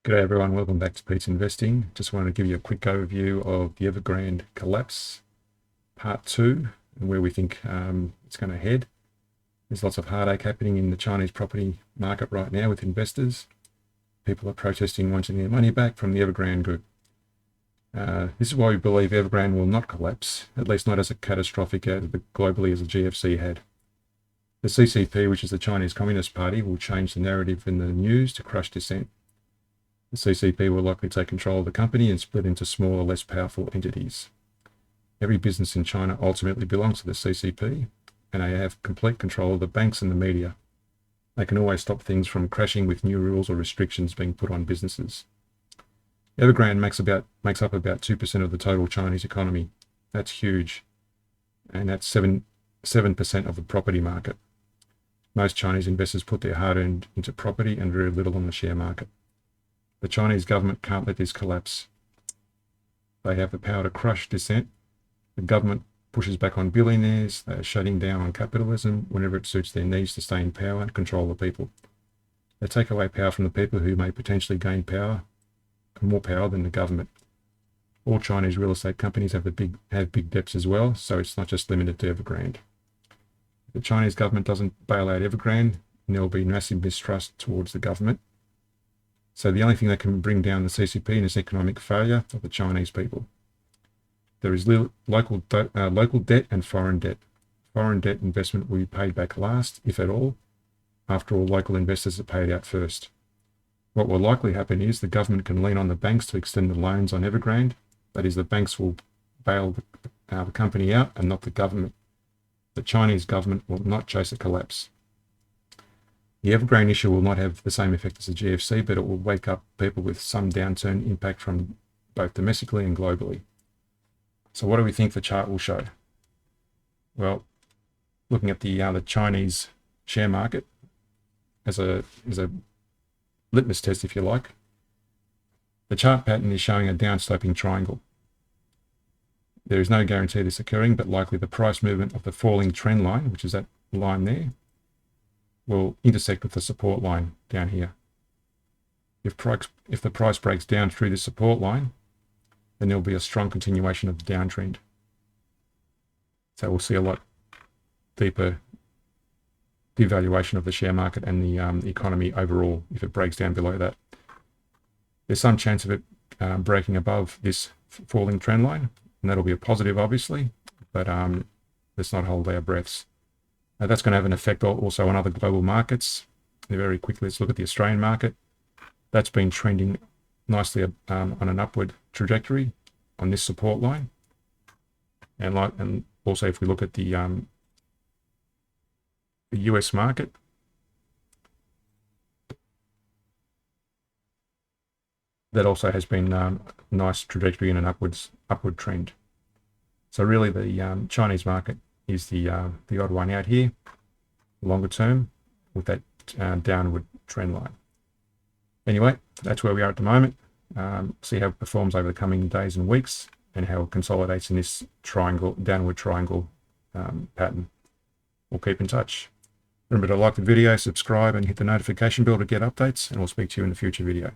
G'day everyone, welcome back to Pete's Investing. Just wanted to give you a quick overview of the Evergrande collapse, part 2, and where we think it's going to head. There's lots of heartache happening in the Chinese property market right now with investors. People are protesting wanting their money back from the Evergrande group. This is why we believe Evergrande will not collapse, at least not as catastrophic globally as the GFC had. The CCP, which is the Chinese Communist Party, will change the narrative in the news to crush dissent. The CCP will likely take control of the company and split into smaller, less powerful entities. Every business in China ultimately belongs to the CCP, and they have complete control of the banks and the media. They can always stop things from crashing with new rules or restrictions being put on businesses. Evergrande makes up about 2% of the total Chinese economy. That's huge, and that's 7% of the property market. Most Chinese investors put their hard-earned into property and very little on the share market. The Chinese government can't let this collapse. They have the power to crush dissent. The government pushes back on billionaires. They are shutting down on capitalism whenever it suits their needs to stay in power and control the people. They take away power from the people who may potentially gain more power than the government. All Chinese real estate companies have big debts as well, so it's not just limited to Evergrande. If the Chinese government doesn't bail out Evergrande, there will be massive mistrust towards the government. So the only thing that can bring down the CCP is economic failure of the Chinese people. There is local debt and foreign debt. Foreign debt investment will be paid back last, if at all. After all, local investors are paid out first. What will likely happen is the government can lean on the banks to extend the loans on Evergrande. That is, the banks will bail the company out and not the government. The Chinese government will not chase a collapse. The Evergrande issue will not have the same effect as the GFC, but it will wake up people with some downturn impact from both domestically and globally. So what do we think the chart will show? Well, looking at the Chinese share market as a litmus test, if you like, the chart pattern is showing a downsloping triangle. There is no guarantee of this occurring, but likely the price movement of the falling trend line, which is that line there, will intersect with the support line down here. If the price breaks down through this support line, then there will be a strong continuation of the downtrend. So we'll see a lot deeper devaluation of the share market and the economy overall if it breaks down below that. There's some chance of it breaking above this falling trend line, and that'll be a positive, obviously, but let's not hold our breaths. That's going to have an effect also on other global markets. Very quickly, let's look at the Australian market. That's been trending nicely on an upward trajectory on this support line. And also if we look at the US market, that also has been a nice trajectory in an upward trend. So really the Chinese market is the odd one out here, longer term, with that downward trend line. Anyway, that's where we are at the moment. See how it performs over the coming days and weeks, and how it consolidates in this downward triangle pattern. We'll keep in touch. Remember to like the video, subscribe, and hit the notification bell to get updates, and we'll speak to you in a future video.